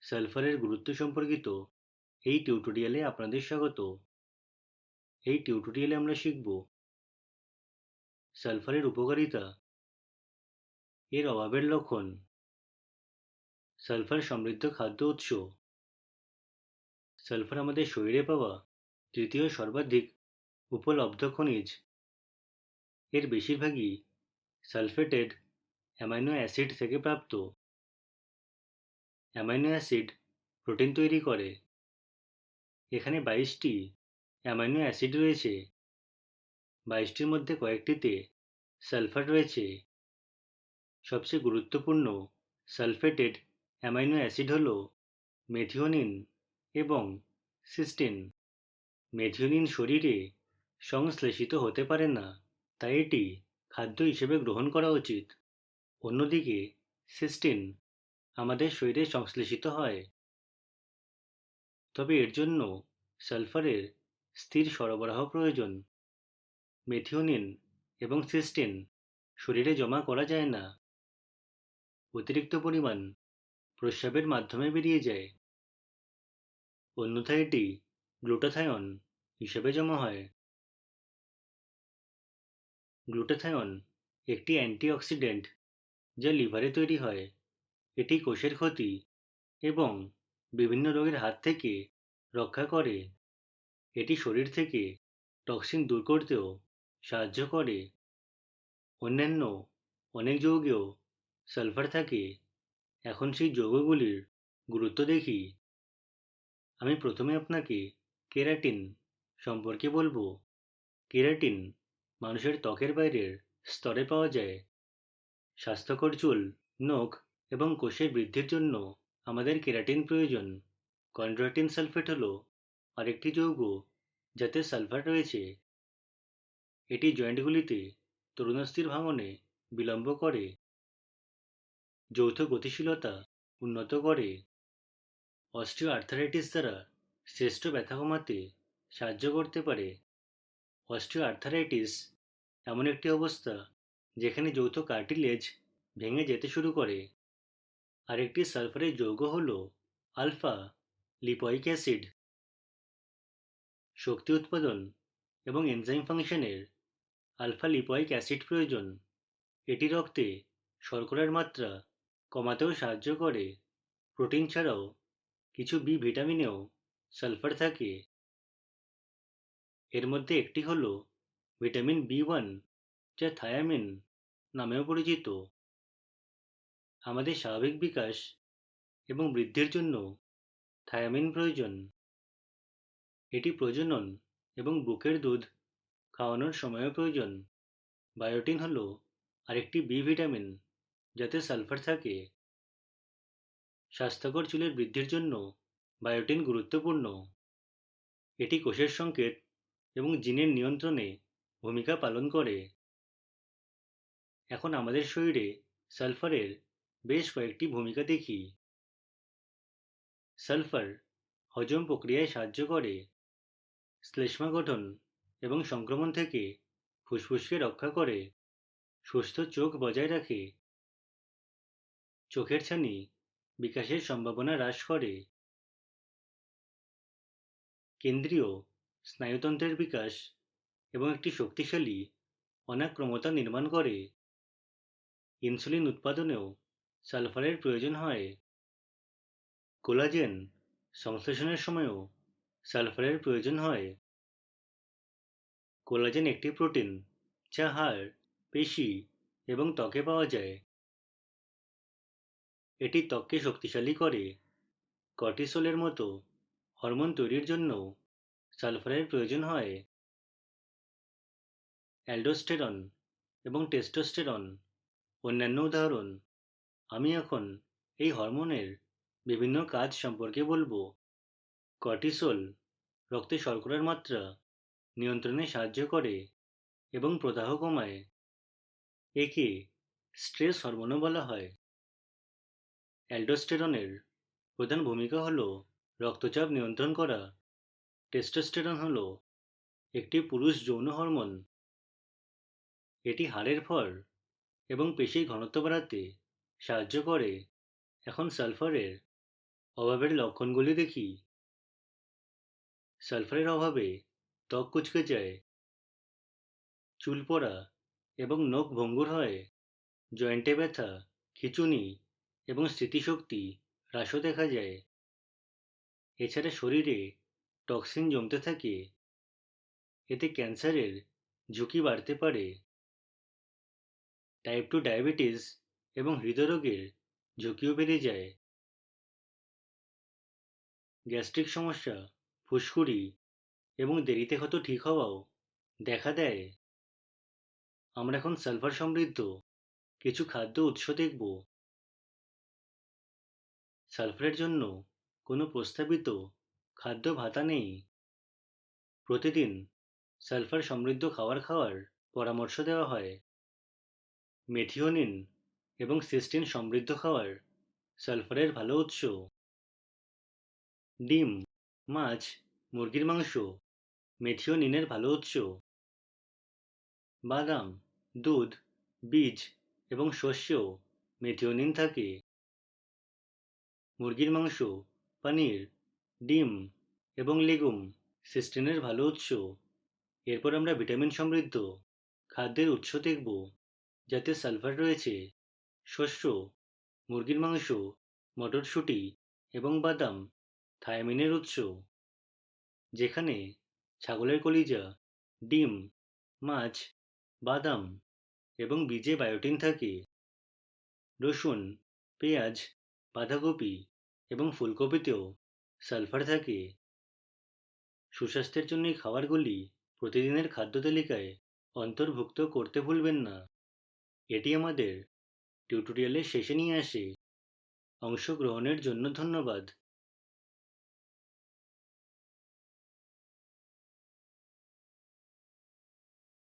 সালফারের গুরুত্ব সম্পর্কিত এই টিউটোরিয়ালে আপনাদের স্বাগত। এই টিউটোরিয়ালে আমরা শিখব সালফারের উপকারিতা, এর অভাবের লক্ষণ, সালফার সমৃদ্ধ খাদ্য উৎস। সালফার আমাদের শরীরে পাওয়া তৃতীয় সর্বাধিক উপলব্ধ খনিজ। এর বেশিরভাগই সালফেটেড অ্যামাইনো অ্যাসিড থেকে প্রাপ্ত। অ্যামাইনো অ্যাসিড প্রোটিন তৈরি করে। এখানে 22টি অ্যামাইনো অ্যাসিড রয়েছে। 22টির মধ্যে কয়েকটিতে সালফার রয়েছে। সবচেয়ে গুরুত্বপূর্ণ সালফেটেড অ্যামাইনো অ্যাসিড হল মেথিওনিন এবং সিস্টিন। মেথিওনিন শরীরে সংশ্লেষিত হতে পারে না, তাই এটি খাদ্য হিসেবে গ্রহণ করা উচিত। অন্যদিকে সিস্টিন আমাদের শরীরে সংশ্লেষিত হয়, তবে এর জন্য সালফারের স্থির সরবরাহ প্রয়োজন। মেথিওনিন এবং সিস্টিন শরীরে জমা করা যায় না। অতিরিক্ত পরিমাণ প্রস্রাবের মাধ্যমে বেরিয়ে যায়, অন্যথায় এটি গ্লুটাথায়ন হিসেবে জমা হয়। গ্লুটাথায়ন একটি অ্যান্টিঅক্সিডেন্ট যা লিভারে তৈরি হয়। এটি কোষের ক্ষতি এবং বিভিন্ন রোগের হাত থেকে রক্ষা করে। এটি শরীর থেকে টক্সিন দূর করতেও সাহায্য করে। অন্যান্য অনেক যৌগেও সালফার থাকে। এখন সেই যৌগগুলির গুরুত্ব দেখি। আমি প্রথমে আপনাকে কেরাটিন সম্পর্কে বলবো। কেরাটিন মানুষের ত্বকের বাইরের স্তরে পাওয়া যায়। স্বাস্থ্যকর চুল, নখ এবং কোষের বৃদ্ধির জন্য আমাদের কেরাটিন প্রয়োজন। কন্ড্রোইটিন সালফেট হল আরেকটি যৌগ যাতে সালফার রয়েছে। এটি জয়েন্টগুলিতে তরুণাস্থির ভাঙনে বিলম্ব করে, যৌথ গতিশীলতা উন্নত করে, অস্টিও আর্থারাইটিস দ্বারা শ্রেষ্ঠ ব্যথা কমাতে সাহায্য করতে পারে। অস্টিও আর্থারাইটিস এমন একটি অবস্থা যেখানে যৌথ কার্টিলেজ ভেঙে যেতে শুরু করে। আরেকটি সালফারের যৌগ হল আলফা লিপোইক অ্যাসিড। শক্তি উৎপাদন এবং এনজাইম ফাংশনের আলফা লিপোইক অ্যাসিড প্রয়োজন। এটি রক্তে শর্করার মাত্রা কমাতেও সাহায্য করে। প্রোটিন ছাড়াও কিছু বি ভিটামিনেও সালফার থাকে। এর মধ্যে একটি হল ভিটামিন বি1, যা থায়ামিন নামেও পরিচিত। আমাদের স্বাভাবিক বিকাশ এবং বৃদ্ধির জন্য থায়ামিন প্রয়োজন। এটি প্রজনন এবং বুকের দুধ খাওয়ানোর সময়ও প্রয়োজন। বায়োটিন হল আরেকটি বি ভিটামিন যাতে সালফার থাকে। স্বাস্থ্যকর চুলের বৃদ্ধির জন্য বায়োটিন গুরুত্বপূর্ণ। এটি কোষের সংকেত এবং জিনের নিয়ন্ত্রণে ভূমিকা পালন করে। এখন আমাদের শরীরে সালফারের বেশ কয়েকটি ভূমিকা দেখি। সালফার হজম প্রক্রিয়ায় সাহায্য করে, শ্লেষ্মা গঠন এবং সংক্রমণ থেকে ফুসফুসকে রক্ষা করে, সুস্থ চোখ বজায় রাখে, চোখের ছানি বিকাশের সম্ভাবনা হ্রাস করে, কেন্দ্রীয় স্নায়ুতন্ত্রের বিকাশ এবং একটি শক্তিশালী অনাক্রমতা নির্মাণ করে। ইনসুলিন উৎপাদনেও সালফারের প্রয়োজন হয়। কোলাজেন সংশ্লেষণের সময়ও সালফারের প্রয়োজন হয়। কোলাজেন একটি প্রোটিন যা হাড়, পেশি এবং ত্বকে পাওয়া যায়। এটি ত্বককে শক্তিশালী করে। কর্টিসলের মতো হরমোন তৈরির জন্য সালফারের প্রয়োজন হয়। অ্যালডোস্টেরন এবং টেস্টোস্টেরন অন্যান্য উদাহরণ। আমি এখন এই হরমোনের বিভিন্ন কাজ সম্পর্কে বলবো। কর্টিসল রক্তে শর্করার মাত্রা নিয়ন্ত্রণে সাহায্য করে এবং প্রদাহ কমায়। একে স্ট্রেস হরমোনও বলা হয়। অ্যালডোস্টেরনের প্রধান ভূমিকা হল রক্তচাপ নিয়ন্ত্রণ করা। টেস্টোস্টেরন হল একটি পুরুষ যৌন হরমোন। এটি হাড়ের ভর এবং পেশির ঘনত্ব বাড়াতে সাহায্য করে। এখন সালফারের অভাবের লক্ষণগুলি দেখি। সালফারের অভাবে ত্বক কুঁচকে যায়, চুল পড়া এবং নখ ভঙ্গুর হয়, জয়েন্টে ব্যথা, খিঁচুনি এবং স্মৃতিশক্তি হ্রাসও দেখা যায়। এছাড়া শরীরে টক্সিন জমতে থাকে, এতে ক্যান্সারের ঝুঁকি বাড়তে পারে। টাইপ 2 ডায়াবেটিস এবং হৃদরোগের ঝুঁকিও বেড়ে যায়। গ্যাস্ট্রিক সমস্যা, ফুসকুড়ি এবং দেরিতে ক্ষত ঠিক হওয়াও দেখা দেয়। আমরা এখন সালফার সমৃদ্ধ কিছু খাদ্য উৎস দেখব। সালফারের জন্য কোনো প্রস্তাবিত খাদ্য ভাতা নেই। প্রতিদিন সালফার সমৃদ্ধ খাবার খাওয়ার পরামর্শ দেওয়া হয়। মেথিওনিন এবং সিস্টিন সমৃদ্ধ খাবার সালফারের ভালো উৎস। ডিম, মাছ, মুরগির মাংস মেথিওনিনের ভালো উৎস। বাদাম, দুধ, বীজ এবং শস্যেও মেথিওনিন থাকে। মুরগির মাংস, পনির, ডিম এবং লেগুম সিস্টিনের ভালো উৎস। এরপর আমরা ভিটামিন সমৃদ্ধ খাদ্যের উৎস দেখব, যাতে সালফার রয়েছে। শস্য, মুরগির মাংস, মটরশুঁটি এবং বাদাম থায়ামিনের উৎস, যেখানে ছাগলের কলিজা, ডিম, মাছ, বাদাম এবং বীজে বায়োটিন থাকে। রসুন, পেঁয়াজ, বাঁধাকপি এবং ফুলকপিতেও সালফার থাকে। সুস্বাস্থ্যের জন্য এই খাবারগুলি প্রতিদিনের খাদ্য তালিকায় অন্তর্ভুক্ত করতে ভুলবেন না। এটি আমাদের টিউটোরিয়ালের শেষে নিয়ে আসে। অংশগ্রহণের জন্য ধন্যবাদ।